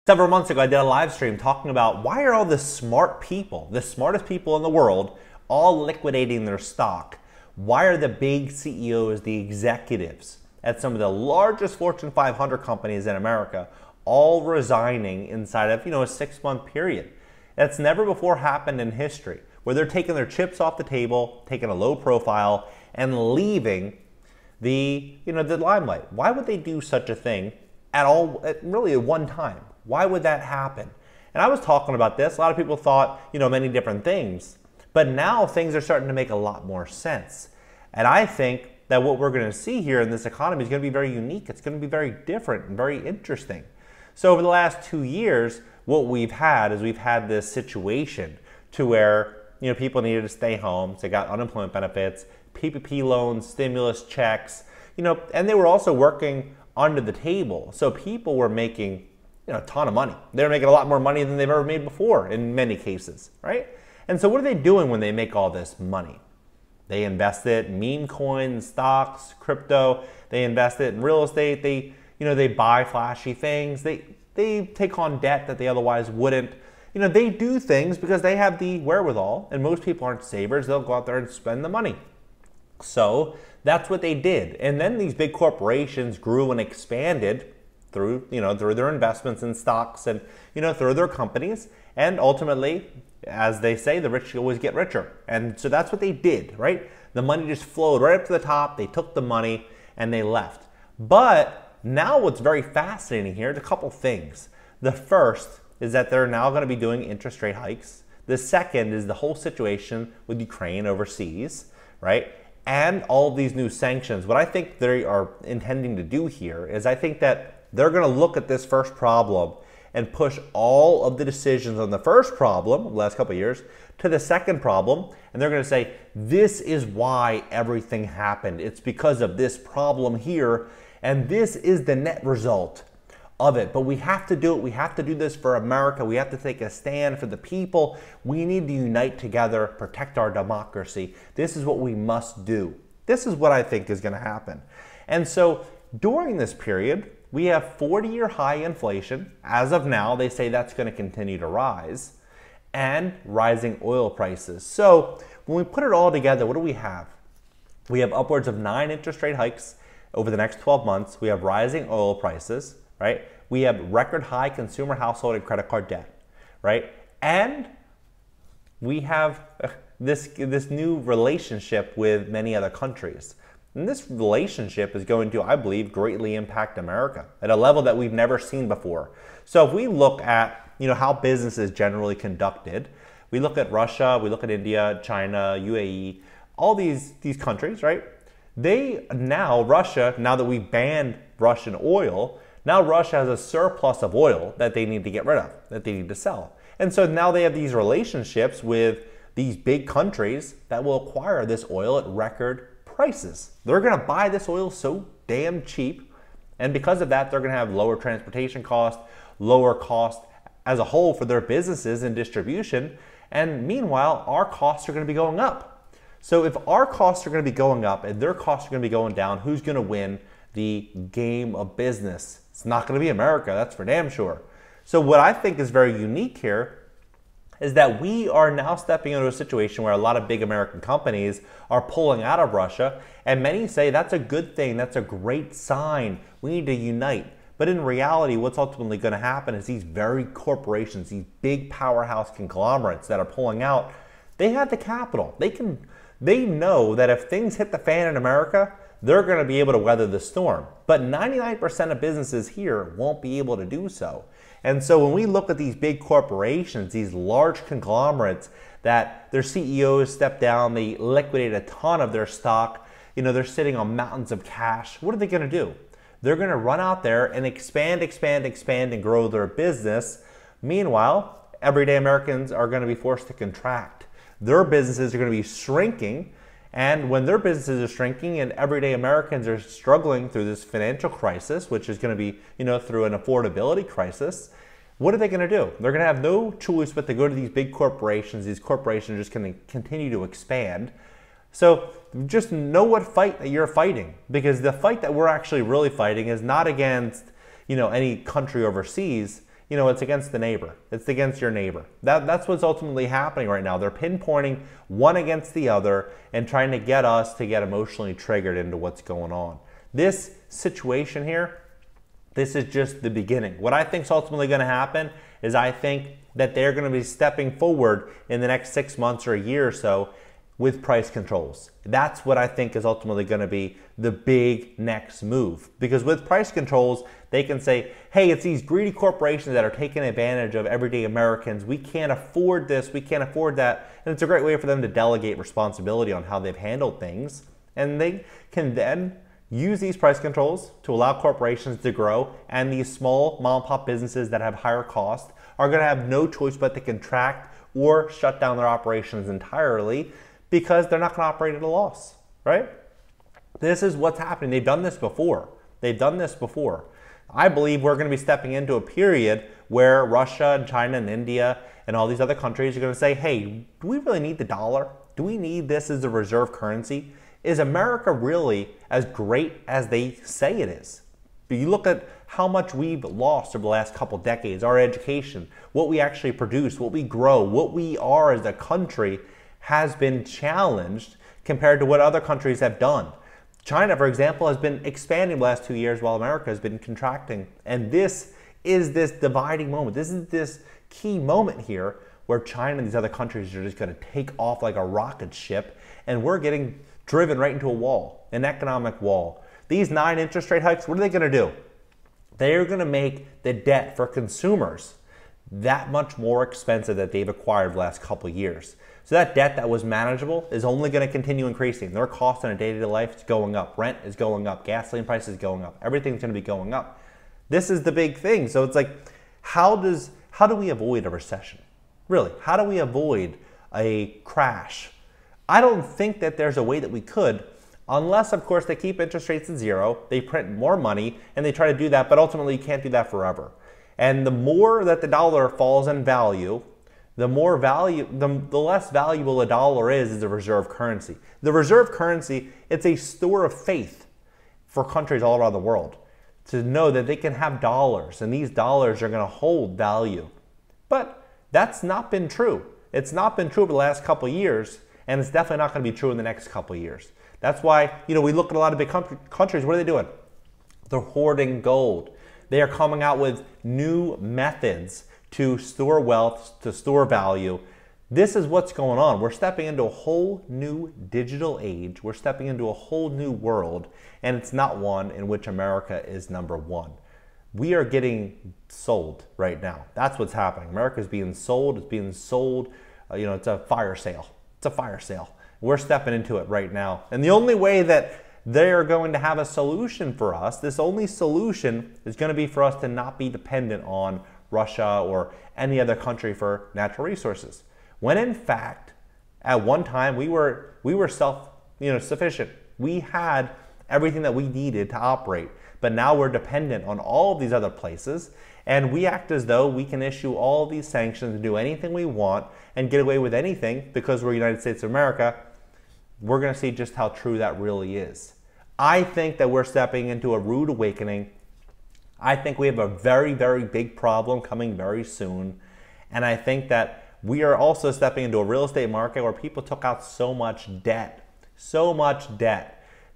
Several months ago, I did a live stream talking about why are all the smart people, the smartest people in the world, all liquidating their stock? Why are the big CEOs, the executives at some of the largest Fortune 500 companies in America all resigning inside of, a 6-month period? That's never before happened in history, where they're taking their chips off the table, taking a low profile, and leaving the limelight. Why would they do such a thing at all, really at one time? Why would that happen? And I was talking about this. A lot of people thought, many different things. But now things are starting to make a lot more sense. And I think that what we're going to see here in this economy is going to be very unique. It's going to be very different and very interesting. So over the last 2 years, what we've had is we've had this situation to where, people needed to stay home. So they got unemployment benefits, PPP loans, stimulus checks, and they were also working under the table. So people were making a ton of money. They're making a lot more money than they've ever made before in many cases, right? And so what are they doing when they make all this money? They invest it in meme coins, stocks, crypto. They invest it in real estate. They buy flashy things. They take on debt that they otherwise wouldn't. They do things because they have the wherewithal, and most people aren't savers. They'll go out there and spend the money. So that's what they did. And then these big corporations grew and expanded through their investments in stocks and, through their companies. And ultimately, as they say, the rich always get richer. And so that's what they did, right? The money just flowed right up to the top. They took the money and they left. But now what's very fascinating here is a couple things. The first is that they're now going to be doing interest rate hikes. The second is the whole situation with Ukraine overseas, right? And all of these new sanctions. What I think they are intending to do here is I think that they're going to look at this first problem and push all of the decisions on the first problem, the last couple of years, to the second problem. And they're going to say, this is why everything happened. It's because of this problem here. And this is the net result of it. But we have to do it. We have to do this for America. We have to take a stand for the people. We need to unite together, protect our democracy. This is what we must do. This is what I think is going to happen. And so during this period, we have 40-year high inflation. As of now, they say that's going to continue to rise, and rising oil prices. So when we put it all together, what do we have? We have upwards of 9 interest rate hikes over the next 12 months. We have rising oil prices, right? We have record high consumer household and credit card debt, right? And we have this new relationship with many other countries. And this relationship is going to, I believe, greatly impact America at a level that we've never seen before. So if we look at, how business is generally conducted, we look at Russia, we look at India, China, UAE, all these countries, right? Russia, now that we banned Russian oil, now Russia has a surplus of oil that they need to get rid of, that they need to sell. And so now they have these relationships with these big countries that will acquire this oil at record prices. They're going to buy this oil so damn cheap, and because of that, they're going to have lower transportation costs, lower cost as a whole for their businesses and distribution, and meanwhile, our costs are going to be going up. So if our costs are going to be going up and their costs are going to be going down, who's going to win the game of business? It's not going to be America, that's for damn sure. So what I think is very unique here is that we are now stepping into a situation where a lot of big American companies are pulling out of Russia, and many say that's a good thing, that's a great sign, we need to unite. But in reality, what's ultimately going to happen is these very corporations, these big powerhouse conglomerates that are pulling out, they have the capital. They know that if things hit the fan in America, they're going to be able to weather the storm. But 99% of businesses here won't be able to do so. And so when we look at these big corporations, these large conglomerates that their CEOs step down, they liquidate a ton of their stock, they're sitting on mountains of cash. What are they going to do? They're going to run out there and expand and grow their business. Meanwhile, everyday Americans are going to be forced to contract. Their businesses are going to be shrinking. And when their businesses are shrinking and everyday Americans are struggling through this financial crisis, which is going to be, through an affordability crisis, what are they going to do? They're going to have no choice but to go to these big corporations. These corporations are just going to continue to expand. So just know what fight that you're fighting, because the fight that we're actually really fighting is not against, any country overseas. it's against the neighbor. It's against your neighbor. That's what's ultimately happening right now. They're pinpointing one against the other and trying to get us to get emotionally triggered into what's going on. This situation here, this is just the beginning. What I think is ultimately going to happen is I think that they're going to be stepping forward in the next 6 months or a year or so with price controls. That's what I think is ultimately going to be the big next move. Because with price controls, they can say, hey, it's these greedy corporations that are taking advantage of everyday Americans. We can't afford this, we can't afford that. And it's a great way for them to delegate responsibility on how they've handled things. And they can then use these price controls to allow corporations to grow, and these small mom and pop businesses that have higher costs are going to have no choice but to contract or shut down their operations entirely because they're not going to operate at a loss, right? This is what's happening. They've done this before. They've done this before. I believe we're going to be stepping into a period where Russia and China and India and all these other countries are going to say, hey, do we really need the dollar? Do we need this as a reserve currency? Is America really as great as they say it is? You look at how much we've lost over the last couple decades, our education, what we actually produce, what we grow, what we are as a country has been challenged compared to what other countries have done. China, for example, has been expanding the last 2 years while America has been contracting. And this is this dividing moment. This is this key moment here where China and these other countries are just going to take off like a rocket ship, and we're getting driven right into a wall, an economic wall. These 9 interest rate hikes, what are they going to do? They're going to make the debt for consumers that much more expensive that they've acquired the last couple of years. So that debt that was manageable is only going to continue increasing. Their cost in a day-to-day life is going up. Rent is going up. Gasoline prices is going up. Everything's going to be going up. This is the big thing. So it's like, how do we avoid a recession? Really, how do we avoid a crash? I don't think that there's a way that we could, unless, of course, they keep interest rates at zero, they print more money, and they try to do that, but ultimately you can't do that forever. And the more that the dollar falls in value, the less valuable a dollar is as a reserve currency. The reserve currency, it's a store of faith for countries all around the world to know that they can have dollars, and these dollars are going to hold value. But that's not been true. It's not been true over the last couple of years, and it's definitely not going to be true in the next couple of years. That's why, we look at a lot of big countries. What are they doing? They're hoarding gold. They are coming out with new methods to store wealth, to store value. This is what's going on. We're stepping into a whole new digital age. We're stepping into a whole new world, and it's not one in which America is number one. We are getting sold right now. That's what's happening. America is being sold. It's being sold. It's a fire sale. It's a fire sale. We're stepping into it right now. And the only way that they're going to have a solution for us, this only solution is going to be for us to not be dependent on Russia or any other country for natural resources. When in fact, at one time we were sufficient. We had everything that we needed to operate. But now we're dependent on all of these other places, and we act as though we can issue all of these sanctions and do anything we want and get away with anything because we're United States of America. We're going to see just how true that really is. I think that we're stepping into a rude awakening. I think we have a very, very big problem coming very soon. And I think that we are also stepping into a real estate market where people took out so much debt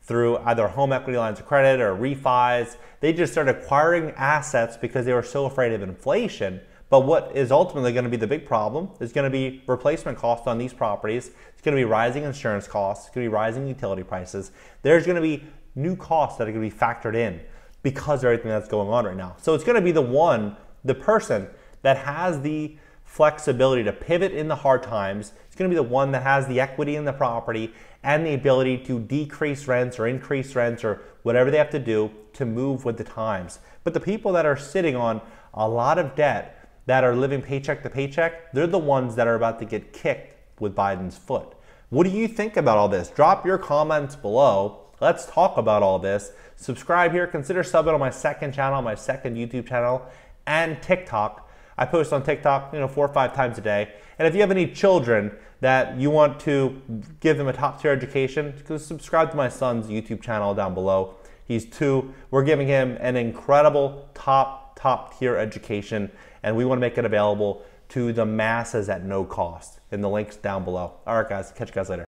through either home equity lines of credit or refis. They just started acquiring assets because they were so afraid of inflation. But what is ultimately going to be the big problem is going to be replacement costs on these properties. It's going to be rising insurance costs. It's going to be rising utility prices. There's going to be new costs that are going to be factored in because of everything that's going on right now. So it's going to be the person that has the flexibility to pivot in the hard times. It's going to be the one that has the equity in the property and the ability to decrease rents or increase rents or whatever they have to do to move with the times. But the people that are sitting on a lot of debt, that are living paycheck to paycheck, they're the ones that are about to get kicked with Biden's foot. What do you think about all this? Drop your comments below. Let's talk about all this. Subscribe here. Consider subbing on my second channel, my second YouTube channel, and TikTok. I post on TikTok 4 or 5 times a day. And if you have any children that you want to give them a top-tier education, subscribe to my son's YouTube channel down below. He's 2. We're giving him an incredible top-tier education. and we want to make it available to the masses at no cost. And the link's down below. All right, guys, catch you guys later.